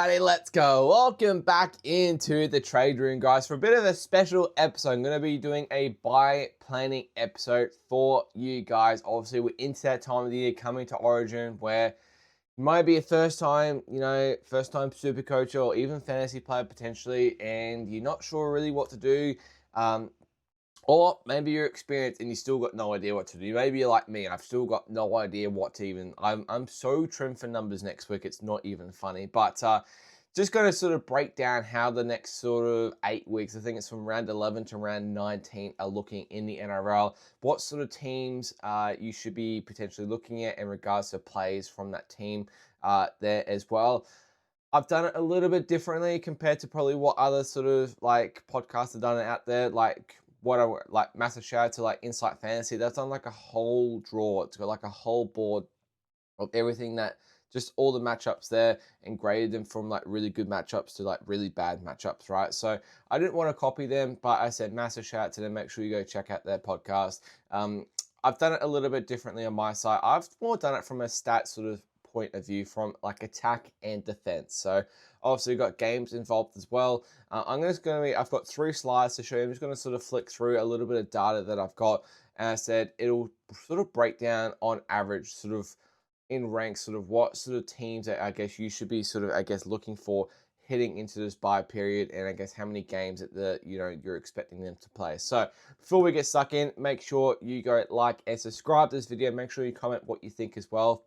Alrighty, let's go. Welcome back into the trade room, guys, for a bit of a special episode. I'm going to be doing a buy planning episode for you guys. Obviously, we're into that time of the year coming to Origin where you might be a first time super coach or even fantasy player potentially, and you're not sure really what to do. Or maybe you're experienced and you still got no idea what to do. Maybe you're like me and I've still got no idea what to even... I'm so trimmed for numbers next week, it's not even funny. But just going to sort of break down how the next sort of 8 weeks, I think it's from round 11 to round 19, are looking in the NRL. What sort of teams you should be potentially looking at in regards to plays from that team there as well. I've done it a little bit differently compared to probably what other sort of like podcasts have done it out there. Massive shout out to like Insight Fantasy. That's done like a whole draw. It's got like a whole board of everything that just all the matchups there and graded them from like really good matchups to like really bad matchups, right? So I didn't want to copy them, but I said massive shout out to them. Make sure you go check out their podcast. I've done it a little bit differently on my side. I've more done it from a stat sort of point of view from like attack and defense. So obviously we've got games involved as well. I've got 3 slides to show you. I'm just going to sort of flick through a little bit of data that I've got. And I said it'll sort of break down on average sort of in ranks sort of what sort of teams that I guess you should be sort of, I guess, looking for heading into this buy period, and I guess how many games that you're expecting them to play. So before we get stuck in, make sure you go like and subscribe to this video. Make sure you comment what you think as well.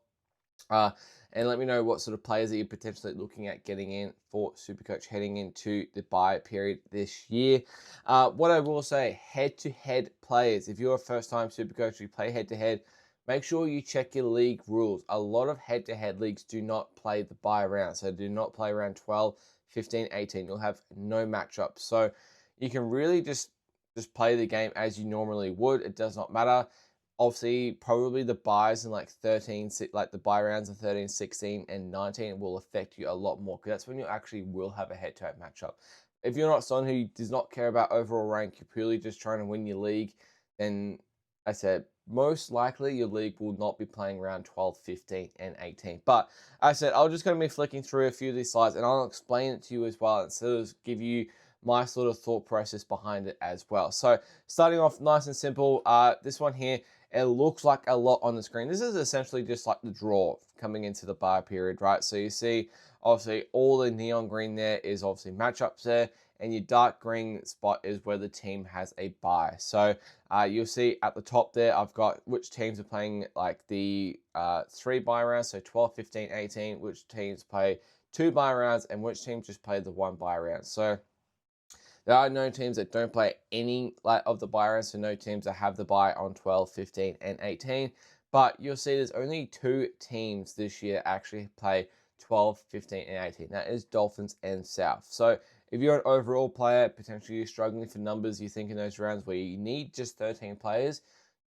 And let me know what sort of players that you're potentially looking at getting in for Supercoach heading into the buy period this year. What I will say, head-to-head players. If you're a first-time Supercoach, you play head-to-head, make sure you check your league rules. A lot of head-to-head leagues do not play the buy round. So do not play around 12, 15, 18. You'll have no matchups. So you can really just play the game as you normally would. It does not matter. Obviously, probably the buys in like 13, like the buy rounds in 13, 16, and 19 will affect you a lot more because that's when you actually will have a head-to-head matchup. If you're not someone who does not care about overall rank, you're purely just trying to win your league, then I said most likely your league will not be playing around 12, 15, and 18. But I said I'm just going to be flicking through a few of these slides and I'll explain it to you as well and sort of give you my sort of thought process behind it as well. So starting off nice and simple, this one here, it looks like a lot on the screen. This is essentially just like the draw coming into the buy period, right? So you see, obviously, all the neon green there is obviously matchups there, and your dark green spot is where the team has a buy. So you'll see at the top there, I've got which teams are playing like the 3 buy rounds, so 12, 15, 18, which teams play 2 buy rounds, and which teams just play the 1 buy round. So there are no teams that don't play any of the buy rounds, so no teams that have the buy on 12, 15, and 18. But you'll see there's only 2 teams this year actually play 12, 15, and 18. That is Dolphins and South. So if you're an overall player, potentially you're struggling for numbers, you think in those rounds where you need just 13 players,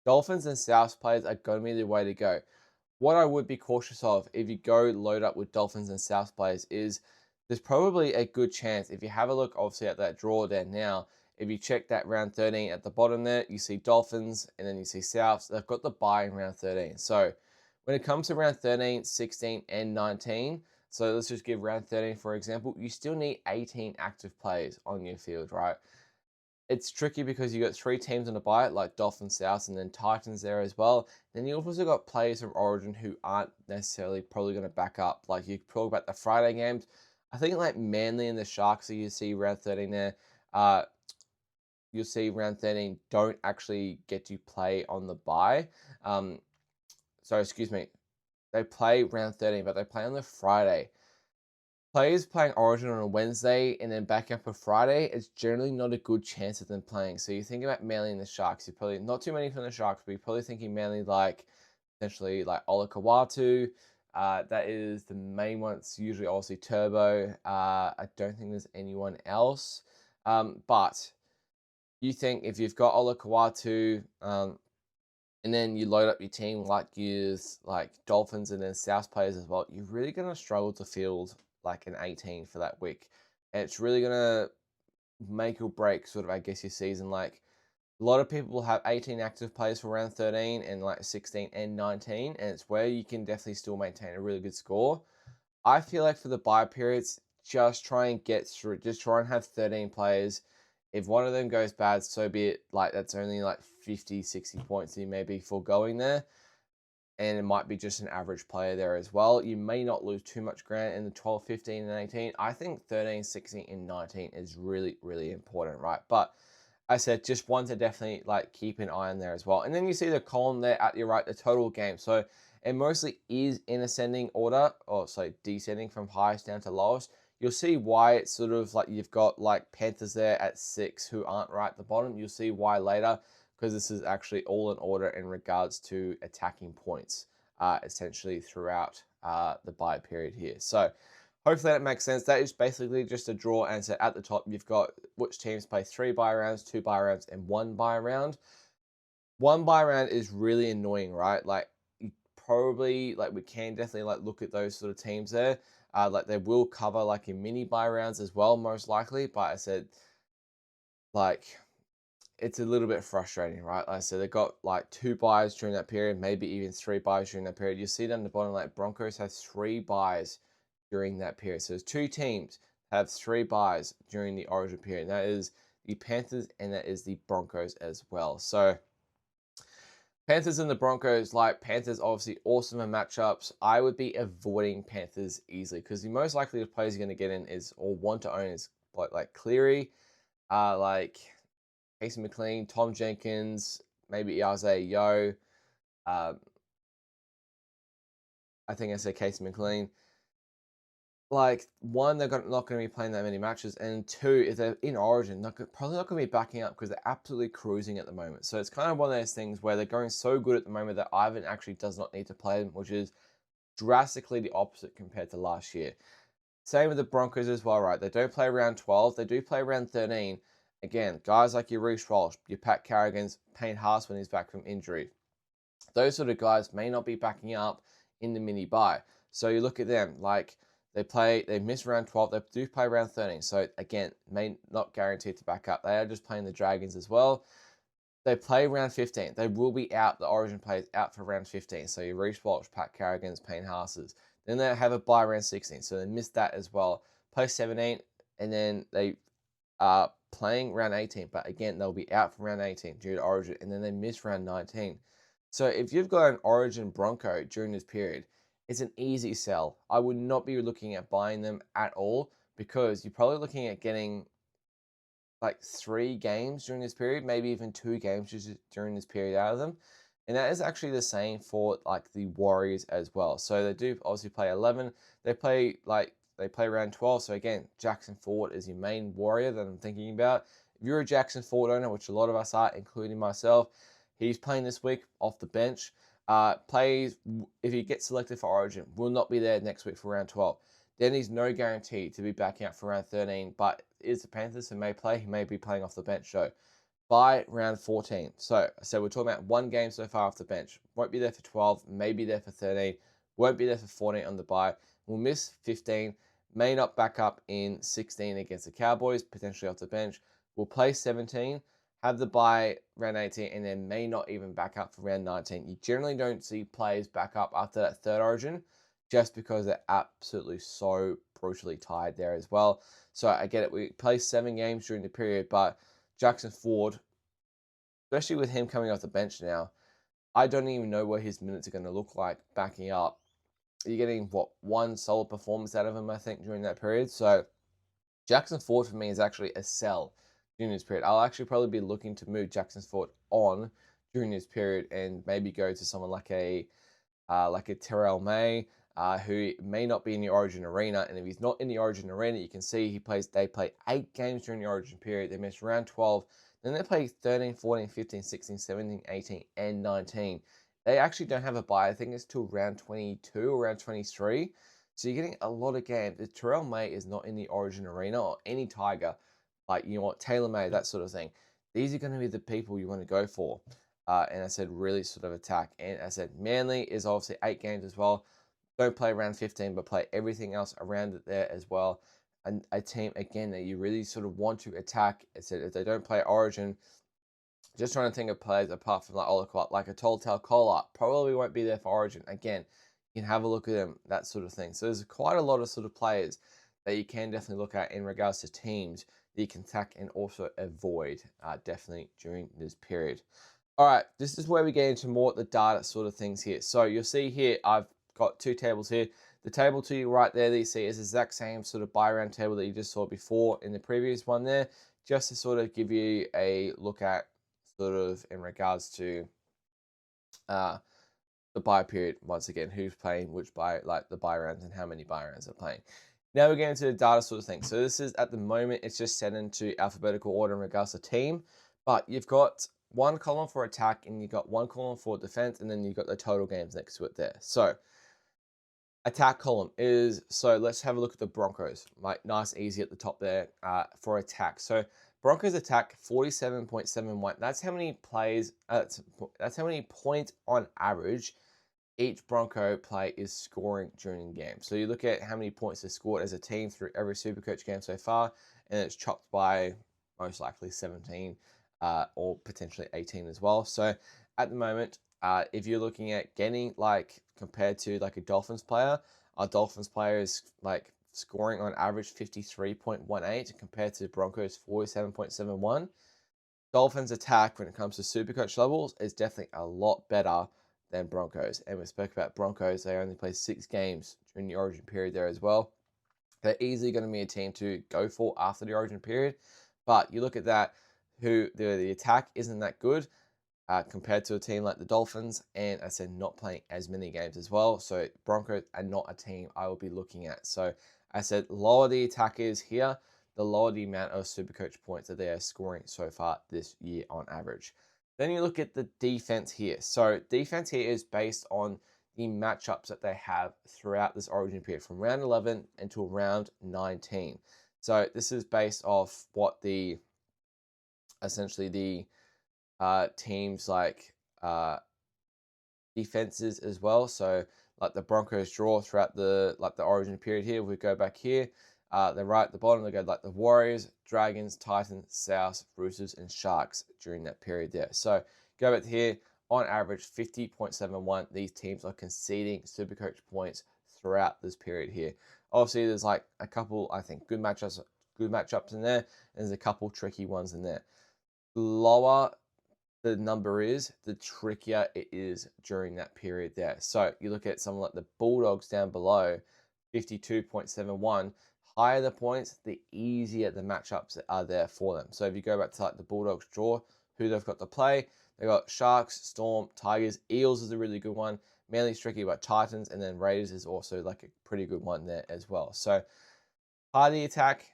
Dolphins and South players are going to be the way to go. What I would be cautious of if you go load up with Dolphins and South players is there's probably a good chance, if you have a look obviously at that draw there now, if you check that round 13 at the bottom there, you see Dolphins and then you see Souths. They've got the buy in round 13. So when it comes to round 13, 16, and 19, so let's just give round 13 for example, you still need 18 active players on your field, right? It's tricky because you got 3 teams on the buy, like Dolphins, Souths, and then Titans there as well. Then you also got players from Origin who aren't necessarily probably going to back up. Like you talk about the Friday games, I think like Manly and the Sharks, so you see round 13 there, you'll see round 13 don't actually get to play on the bye. Excuse me, they play round 13, but they play on the Friday. Players playing Origin on a Wednesday and then back up for Friday, it's generally not a good chance of them playing. So you think about Manly and the Sharks, you're probably, not too many from the Sharks, but you're probably thinking Manly like, potentially like Ola Kawatu. That is the main one. It's usually obviously Turbo. I don't think there's anyone else. But you think if you've got Ola Kawatu, and then you load up your team like Dolphins and then South players as well, you're really going to struggle to field like an 18 for that week. And it's really going to make or break sort of, I guess, your season. Like a lot of people will have 18 active players for round 13 and like 16 and 19, and it's where you can definitely still maintain a really good score. I feel like for the buy periods, just try and get through. Just try and have 13 players. If one of them goes bad, so be it. Like, that's only like 50, 60 points you may be foregoing there. And it might be just an average player there as well. You may not lose too much ground in the 12, 15, and 18. I think 13, 16, and 19 is really, really important, right? But I said just one to definitely like keep an eye on there as well. And then you see the column there at your right, the total game. So it mostly is in ascending order, or so descending from highest down to lowest. You'll see why it's sort of like you've got like Panthers there at 6 who aren't right at the bottom. You'll see why later, because this is actually all in order in regards to attacking points, essentially throughout the bye period here. So hopefully that makes sense. That is basically just a draw, and so at the top you've got which teams play 3 bye rounds, 2 bye rounds, and 1 bye round. 1 bye round is really annoying, right? Like, you probably, like, we can definitely like look at those sort of teams there. Like, they will cover like in mini bye rounds as well, most likely. But I said, like, it's a little bit frustrating, right? Like I said, they've got like 2 byes during that period, maybe even 3 byes during that period. You see down the bottom, like Broncos have 3 byes during that period. So there's 2 teams have 3 byes during the Origin period. That is the Panthers and that is the Broncos as well. So Panthers and the Broncos, like Panthers obviously awesome in matchups. I would be avoiding Panthers easily because the most likely the players you're going to get in is, or want to own, is like Cleary, like Casey McLean, Tom Jenkins, maybe Isaiah Yeo. I think I said Casey McLean. Like, one, they're not going to be playing that many matches, and 2, if they're in Origin, probably not going to be backing up because they're absolutely cruising at the moment. So it's kind of one of those things where they're going so good at the moment that Ivan actually does not need to play them, which is drastically the opposite compared to last year. Same with the Broncos as well, right? They don't play around 12, they do play around 13. Again, guys like your Reece Walsh, your Pat Carrigans, Payne Haas when he's back from injury. Those sort of guys may not be backing up in the mini bye. So you look at them, like they miss round 12, they do play round 13. So again, may not guaranteed to back up. They are just playing the Dragons as well. They play round 15. They will be out, the Origin players out for round 15. So you Reece Walsh, Pat Carrigans, Payne Haases. Then they have a bye round 16. So they missed that as well. Play 17, and then they are playing round 18. But again, they'll be out for round 18 due to Origin. And then they miss round 19. So if you've got an Origin Bronco during this period, it's an easy sell. I would not be looking at buying them at all because you're probably looking at getting like 3 games during this period, maybe even 2 games just during this period out of them. And that is actually the same for like the Warriors as well. So they do obviously play 11. They play around 12. So again, Jackson Ford is your main Warrior that I'm thinking about. If you're a Jackson Ford owner, which a lot of us are, including myself, he's playing this week off the bench. Plays, if he gets selected for Origin, will not be there next week for round 12. Then he's no guarantee to be backing out for round 13, but is the Panthers who may play, he may be playing off the bench. So by round 14. So we're talking about 1 game so far off the bench. Won't be there for 12, may be there for 13, won't be there for 14 on the bye. Will miss 15, may not back up in 16 against the Cowboys, potentially off the bench. Will play 17, have the bye round 18, and then may not even back up for round 19. You generally don't see players back up after that third Origin just because they're absolutely so brutally tired there as well. So I get it. We play 7 games during the period, but Jackson Ford, especially with him coming off the bench now, I don't even know what his minutes are going to look like backing up. You're getting, 1 solid performance out of him, I think, during that period. So Jackson Ford for me is actually a sell during this period. I'll actually probably be looking to move Jackson Ford on during this period and maybe go to someone like a Terrell May, who may not be in the Origin arena. And if he's not in the Origin arena, you can see they play 8 games during the Origin period. They miss round 12. Then they play 13, 14, 15, 16, 17, 18, and 19. They actually don't have a bye. I think it's till round 22 or round 23. So you're getting a lot of games. If Terrell May is not in the Origin arena, or any Tiger, like, you know what, Taylor May, that sort of thing, these are going to be the people you want to go for. And I said really sort of attack. And I said Manly is obviously 8 games as well. Don't play around 15, but play everything else around it there as well. And a team, again, that you really sort of want to attack. I said if they don't play Origin, just trying to think of players apart from like Olacott, like a Tall Collar, probably won't be there for Origin. Again, you can have a look at them, that sort of thing. So there's quite a lot of sort of players that you can definitely look at in regards to teams that you can attack and also avoid definitely during this period. All right, this is where we get into more the data sort of things here. So you'll see here, I've got two tables here. The table to you right there that you see is the exact same sort of buy round table that you just saw before in the previous one there, just to sort of give you a look at sort of in regards to the buy period, once again, who's playing which buy, like the buy rounds and how many buy rounds are playing. Now we're getting to the data sort of thing. So this is, at the moment, it's just set into alphabetical order in regards to team, but you've got one column for attack and you've got one column for defense, and then you've got the total games next to it there. So attack column is, so let's have a look at the Broncos. Like, nice, easy at the top there for attack. So Broncos attack 47.71. That's how many plays, that's how many points on average each Bronco play is scoring during the game. So you look at how many points they scored as a team through every Supercoach game so far, and it's chopped by most likely 17 or potentially 18 as well. So at the moment, if you're looking at getting, like, compared to like a Dolphins player, our Dolphins player is like scoring on average 53.18 compared to Broncos 47.71. Dolphins attack when it comes to Supercoach levels is definitely a lot better than Broncos. And we spoke about Broncos, they only play 6 games during the origin period there as well. They're easily going to be a team to go for after the origin period. But you look at that, who the attack isn't that good compared to a team like the Dolphins, and I said not playing as many games as well. So Broncos are not a team I will be looking at. So I said lower the attack is here, the lower the amount of Supercoach points that they are scoring so far this year on average. Then you look at the defense here. So defense here is based on the matchups that they have throughout this origin period from round 11 until round 19. So this is based off what the essentially the teams like defenses as well. So like the Broncos draw throughout the origin period here. If we go back here, they're right at the bottom. They go like the Warriors, Dragons, Titans, Souths, Roosters, and Sharks during that period there. So go back here, on average 50.71. These teams are conceding Supercoach points throughout this period here. Obviously, there's like a couple, I think, good matchups in there, and there's a couple tricky ones in there. The lower the number is, the trickier it is during that period there. So you look at someone like the Bulldogs down below, 52.71. Higher the points, the easier the matchups are there for them. So if you go back to like the Bulldogs draw, who they've got to play, they've got Sharks, Storm, Tigers, Eels is a really good one. Manly's tricky, but Titans, and then Raiders is also like a pretty good one there as well. So higher the attack,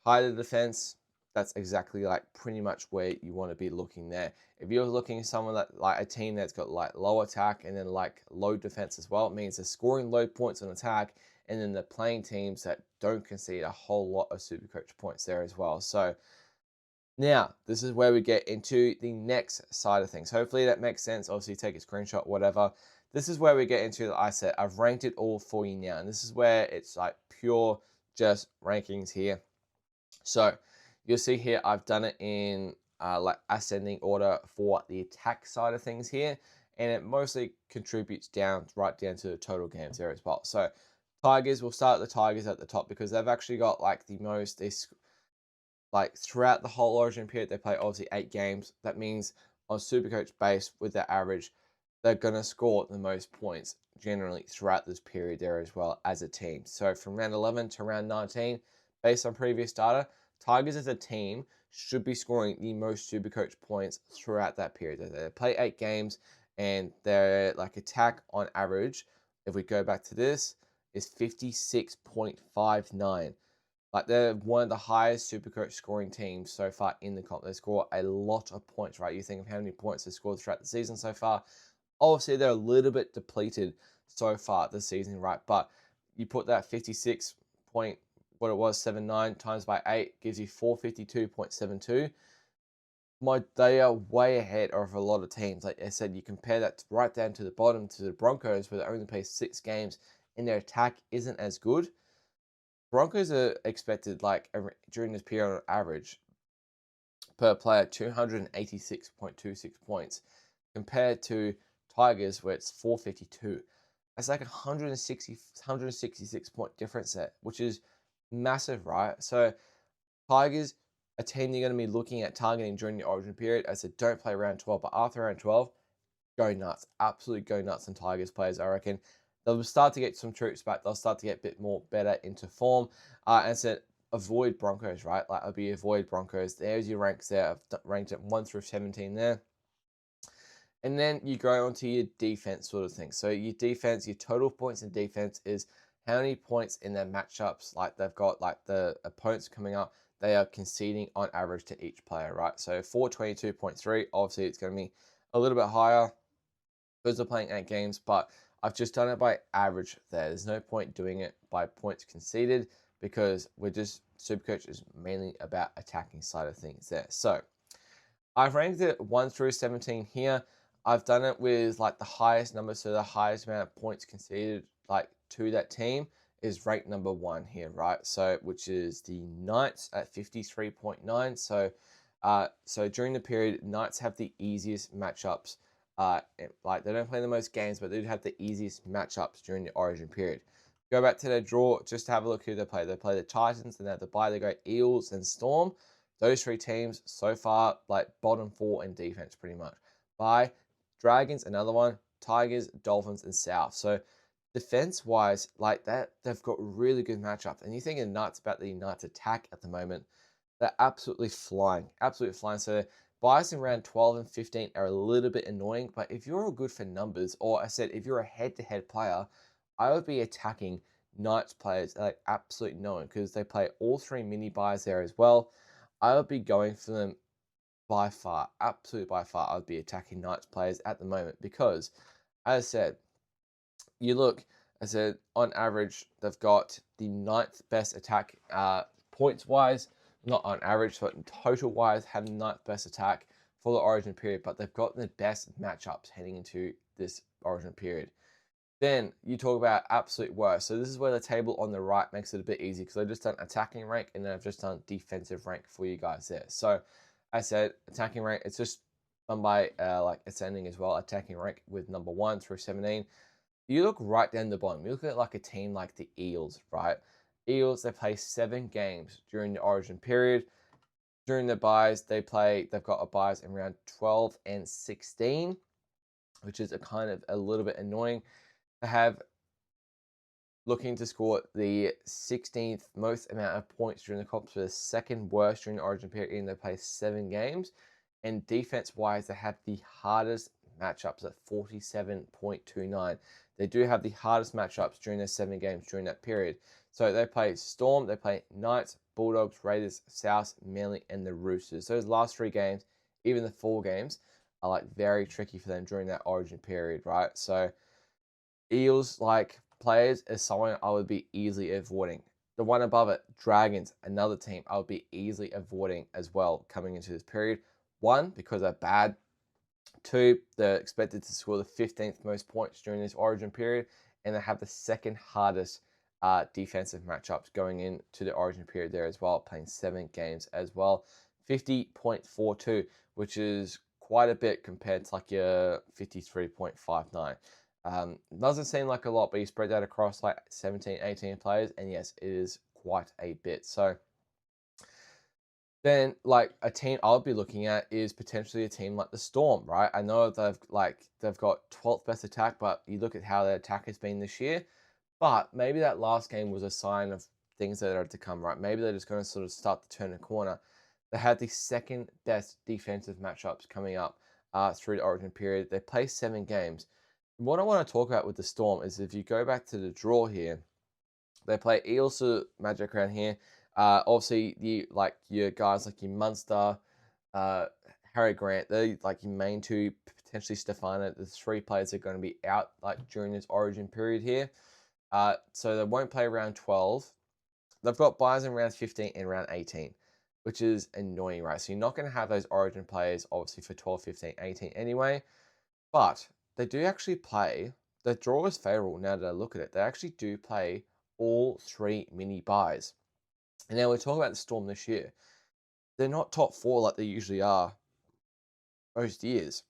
higher the defense, that's exactly like pretty much where you want to be looking there. If you're looking at someone that like a team that's got like low attack and then like low defense as well, it means they're scoring low points on attack, and then they're playing teams that don't concede a whole lot of Supercoach points there as well. So now this is where we get into the next side of things. Hopefully that makes sense. Obviously take a screenshot, whatever. This is where we get into the, I said I've ranked it all for you now, and this is where it's like pure just rankings here. So you'll see here, I've done it in like ascending order for the attack side of things here, and it mostly contributes right down to the total games there as well. So Tigers, we'll start the Tigers at the top because they've actually got like the most, like throughout the whole origin period, they play obviously 8 games. That means on Supercoach base with their average, they're going to score the most points generally throughout this period there as well as a team. So from round 11 to round 19, based on previous data, Tigers as a team should be scoring the most Supercoach points throughout that period. They play 8 games, and their like attack on average, if we go back to this, is 56.59. Like they're one of the highest Supercoach scoring teams so far in the comp. They score a lot of points, right? You think of how many points they scored throughout the season so far. Obviously, they're a little bit depleted so far this season, right? But you put that 56 point, what it was, 79 times by 8 gives you 452.72. They are way ahead of a lot of teams. Like I said, you compare that right down to the bottom to the Broncos, where they only play 6 games and their attack isn't as good. Broncos are expected, like during this period on average, per player 286.26 points, compared to Tigers, where it's 452. That's like 166 point difference there, which is massive, right? So Tigers, a team you're going to be looking at targeting during the Origin period. As I said, don't play round 12, but after round 12, go nuts. Absolutely go nuts on Tigers players, I reckon. They'll start to get some troops back. They'll start to get a bit more better into form. And so avoid Broncos, right? Like, I'll be avoid Broncos. There's your ranks there. I've ranked it 1 through 17 there. And then you go on to your defense sort of thing. So your defense, your total points in defense is how many points in their matchups, like they've got like the opponents coming up, they are conceding on average to each player, right? So 422.3, obviously it's going to be a little bit higher because they're playing 8 games, but I've just done it by average there. There's no point doing it by points conceded because Supercoach is mainly about attacking side of things there. So I've ranked it 1 through 17 here. I've done it with like the highest number, so the highest amount of points conceded like to that team is ranked number 1 here, right? So which is the Knights at 53.9. So during the period, Knights have the easiest matchups. Like they don't play the most games, but they do have the easiest matchups during the Origin period. Go back to their draw just to have a look who they play. They play the Titans, and they have to bye. They go Eels and Storm. Those 3 teams so far, like bottom 4 in defense, pretty much. Bye. Dragons, another one. Tigers, Dolphins, and South. So defense-wise, like that, they've got really good matchups. And you think nuts about the Knights attack at the moment. They're absolutely flying. Absolutely flying. So buys in round 12 and 15 are a little bit annoying. But if you're all good for numbers, or I said if you're a head-to-head player, I would be attacking Knights players like absolute no one because they play all 3 mini buys there as well. I would be going for them by far, absolutely by far. I would be attacking Knights players at the moment because, as I said, you look, I said, on average, they've got the 9th best attack points wise, not on average, but in total wise, have the 9th best attack for the Origin period, but they've got the best matchups heading into this Origin period. Then you talk about absolute worst. So this is where the table on the right makes it a bit easy because I've just done attacking rank and then I've just done defensive rank for you guys there. So I said attacking rank, it's just done by like ascending as well, attacking rank with number 1 through 17. You look right down the bottom. You look at like a team like the Eels, right? Eels, they play 7 games during the Origin period. During the buys, they've got a buys in round 12 and 16, which is a kind of a little bit annoying. They have looking to score the 16th most amount of points during the comps for the 2nd worst during the Origin period, and they play 7 games. And defense-wise, they have the hardest matchups at 47.29. They do have the hardest matchups during their 7 games during that period. So they play Storm, they play Knights, Bulldogs, Raiders, South, Manly, and the Roosters. Those last 3 games, even the 4 games, are like very tricky for them during that Origin period, right? So Eels, like players, is someone I would be easily avoiding. The one above it, Dragons, another team I would be easily avoiding as well coming into this period. 1, because they're bad. 2, they're expected to score the 15th most points during this Origin period, and they have the 2nd hardest defensive matchups going into the Origin period there as well, playing 7 games as well. 50.42, which is quite a bit compared to like your 53.59. Doesn't seem like a lot, but you spread that across like 17, 18 players, and yes, it is quite a bit. So then, like a team I'll be looking at is potentially a team like the Storm, right? I know they've got 12th best attack, but you look at how their attack has been this year. But maybe that last game was a sign of things that are to come, right? Maybe they're just going to sort of start to turn a corner. They had the 2nd best defensive matchups coming up through the Origin period. They play 7 games. What I want to talk about with the Storm is if you go back to the draw here, they play Eels to Magic Round here. Obviously, your guys like your Munster, Harry Grant, they're like your main 2, potentially Stefano. The 3 players are going to be out like during this Origin period here. So they won't play round 12. They've got buys in round 15 and round 18, which is annoying, right? So you're not going to have those Origin players obviously for 12, 15, 18 anyway. But they do actually play. The draw is favorable now that I look at it. They actually do play all 3 mini buys. And now we're talking about the Storm this year. They're not top 4 like they usually are most years.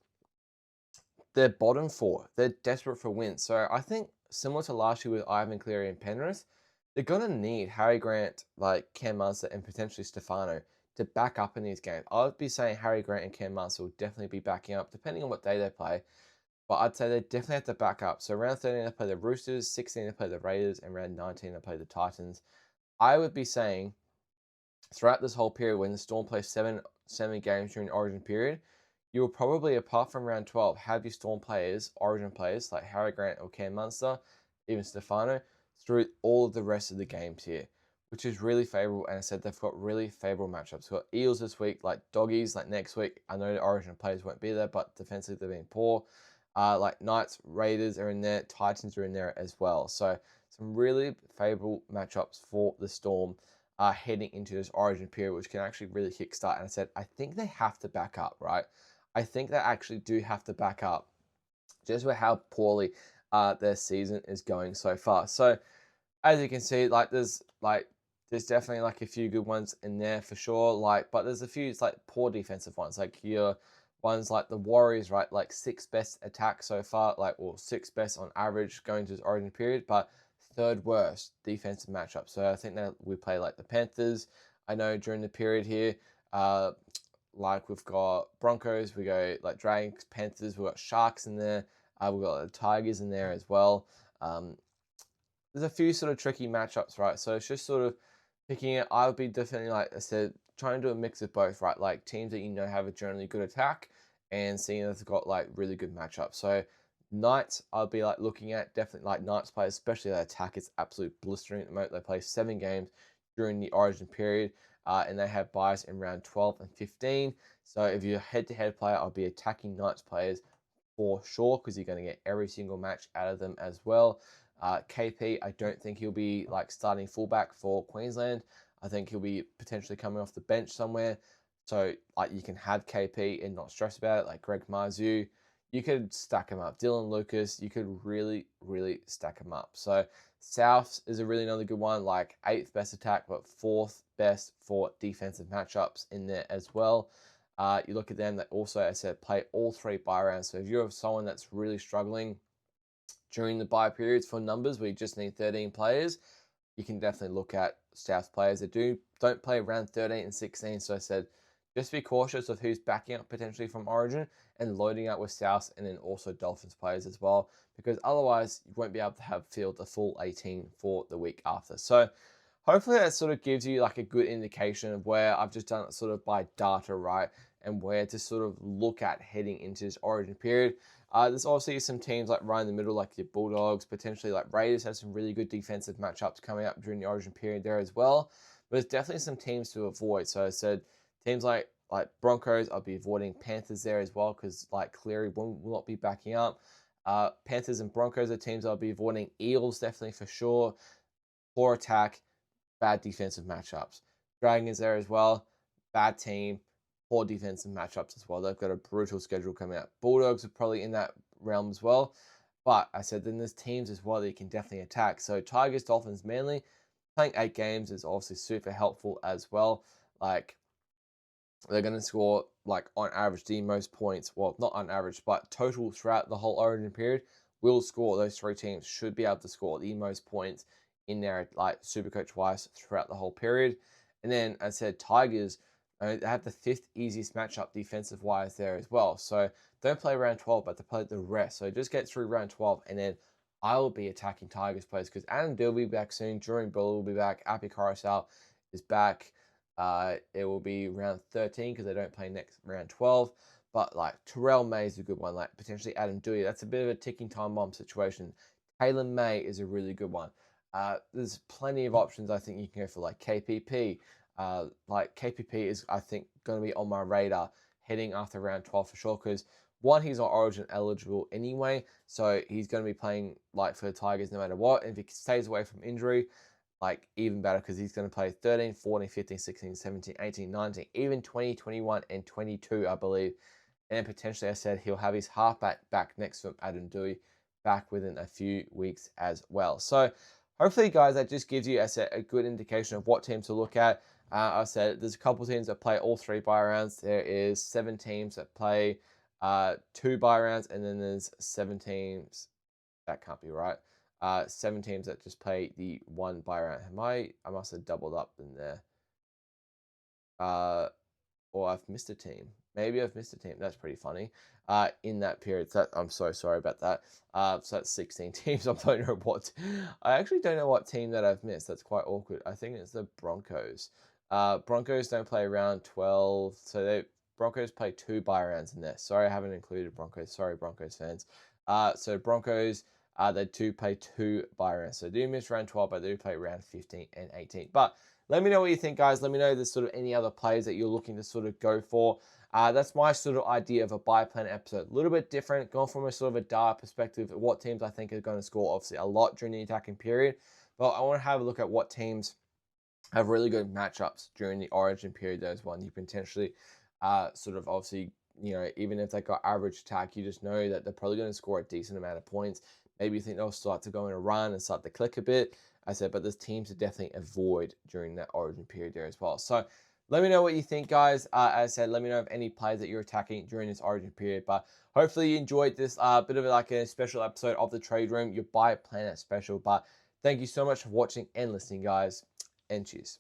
They're bottom 4. They're desperate for wins. So I think similar to last year with Ivan Cleary and Penrith, they're gonna need Harry Grant, like Cam Munster, and potentially Stefano to back up in these games. I would be saying Harry Grant and Cam Munster will definitely be backing up, depending on what day they play. But I'd say they definitely have to back up. So round 13 they play the Roosters, 16 they play the Raiders, and round 19 they play the Titans. I would be saying throughout this whole period, when the Storm play seven games during the Origin period, you will probably, apart from round 12, have your Storm players, Origin players like Harry Grant or Cam Munster, even Stefano, through all of the rest of the games here, which is really favourable. And I said they've got really favourable matchups. We've got Eels this week, like Doggies, like next week. I know the Origin players won't be there, but defensively they've been poor. Like Knights, Raiders are in there, Titans are in there as well. So some really favourable matchups for the Storm heading into this Origin period, which can actually really kickstart. And I said, I think they have to back up, right? I think they actually do have to back up just with how poorly their season is going so far. So as you can see, there's definitely like a few good ones in there for sure. But there's a few it's like poor defensive ones. Like your ones like the Warriors, right? Like sixth best attack so far, or sixth best on average going to this Origin period, but third worst defensive matchup. So I think that we play like the Panthers. I know during the period here, like we've got Broncos, we go like Dragons, Panthers, we've got Sharks in there, we've got the Tigers in there as well. There's a few sort of tricky matchups, right? So it's just sort of picking it. I would be definitely, like I said, trying to do a mix of both, right? Like teams that you know have a generally good attack and seeing that they've got like really good matchups. So Knights, I'll be like looking at definitely like Knights players, especially their attack is absolute blistering at the moment. They play 7 games during the Origin period, and they have buys in round 12 and 15. So if you're a head-to-head player, I'll be attacking Knights players for sure because you're going to get every single match out of them as well. KP, I don't think he'll be like starting fullback for Queensland. I think he'll be potentially coming off the bench somewhere. So like you can have KP and not stress about it. Like Greg Marzu, you could stack him up. Dylan Lucas, you could really, really stack him up. So Souths is a really another good one, like 8th best attack, but 4th best for defensive matchups in there as well. You look at them, that also, as I said, play all 3 bye rounds. So if you're someone that's really struggling during the bye periods for numbers, we just need 13 players, you can definitely look at South players that don't play around 13 and 16. So I said, just be cautious of who's backing up potentially from Origin and loading up with South and then also Dolphins players as well, because otherwise you won't be able to have field the full 18 for the week after. So hopefully that sort of gives you like a good indication of where I've just done it sort of by data, right? And where to sort of look at heading into this Origin period. There's obviously some teams like right in the middle, like your Bulldogs, potentially like Raiders have some really good defensive matchups coming up during the Origin period there as well. But there's definitely some teams to avoid. So I said teams like Broncos, I'll be avoiding Panthers there as well because like Cleary will not be backing up. Panthers and Broncos are teams I'll be avoiding. Eels definitely for sure. Poor attack, bad defensive matchups. Dragons there as well, bad team, poor defensive matchups as well. They've got a brutal schedule coming out. Bulldogs are probably in that realm as well. But I said then there's teams as well that you can definitely attack. So Tigers, Dolphins, Manly, playing 8 games is obviously super helpful as well. Like they're going to score like on average the most points. Well, not on average, but total throughout the whole Origin period will score. Those 3 teams should be able to score the most points in there, like Supercoach wise, throughout the whole period. And then I said Tigers, they have the 5th easiest matchup defensive wise there as well. So don't play round 12, but to play the rest. So just get through round 12, and then I will be attacking Tigers players because Adam Dill will be back soon. Jordan Bull will be back. Api Carousel is back. It will be round 13 because they don't play next round 12. But like Terrell May is a good one. Like potentially Adam Dewey. That's a bit of a ticking time bomb situation. Taylor May is a really good one. There's plenty of options. I think you can go for like KPP. Like KPP is, I think, going to be on my radar heading after round 12 for sure. Because one, he's not Origin eligible anyway, so he's going to be playing like for the Tigers no matter what. And if he stays away from injury, like even better because he's going to play 13, 14, 15, 16, 17, 18, 19, even 20, 21, and 22, I believe. And potentially, I said he'll have his halfback back next to him, Adam Dewey, back within a few weeks as well. So hopefully, guys, that just gives you, I said, a good indication of what teams to look at. I said there's a couple teams that play all 3 bye rounds. There is 7 teams that play 2 bye rounds, and then there's 7 teams. That can't be right. 7 teams that just play the 1 bye round. I must have doubled up in there. Or I've missed a team. Maybe I've missed a team. That's pretty funny. In that period, so I'm so sorry about that. So that's 16 teams. I don't know what. I actually don't know what team that I've missed. That's quite awkward. I think it's the Broncos. Broncos don't play round 12, so Broncos play 2 bye rounds in there. Sorry, I haven't included Broncos. Sorry, Broncos fans. So Broncos, they do play 2 bye rounds. So they do miss round 12, but they do play round 15 and 18. But let me know what you think, guys. Let me know if there's sort of any other players that you're looking to sort of go for. That's my sort of idea of a buy plan episode. A little bit different, going from a sort of a data perspective of what teams I think are going to score, obviously, a lot during the attacking period. But I want to have a look at what teams have really good matchups during the origin period. Those one you potentially sort of obviously, even if they got average attack, you just know that they're probably going to score a decent amount of points. Maybe you think they'll start to go in a run and start to click a bit. I said, but there's teams to definitely avoid during that origin period there as well. So let me know what you think, guys. As I said, let me know of any players that you're attacking during this origin period. But hopefully you enjoyed this bit of like a special episode of the Trade Room, your buy planet special. But thank you so much for watching and listening, guys, and cheers.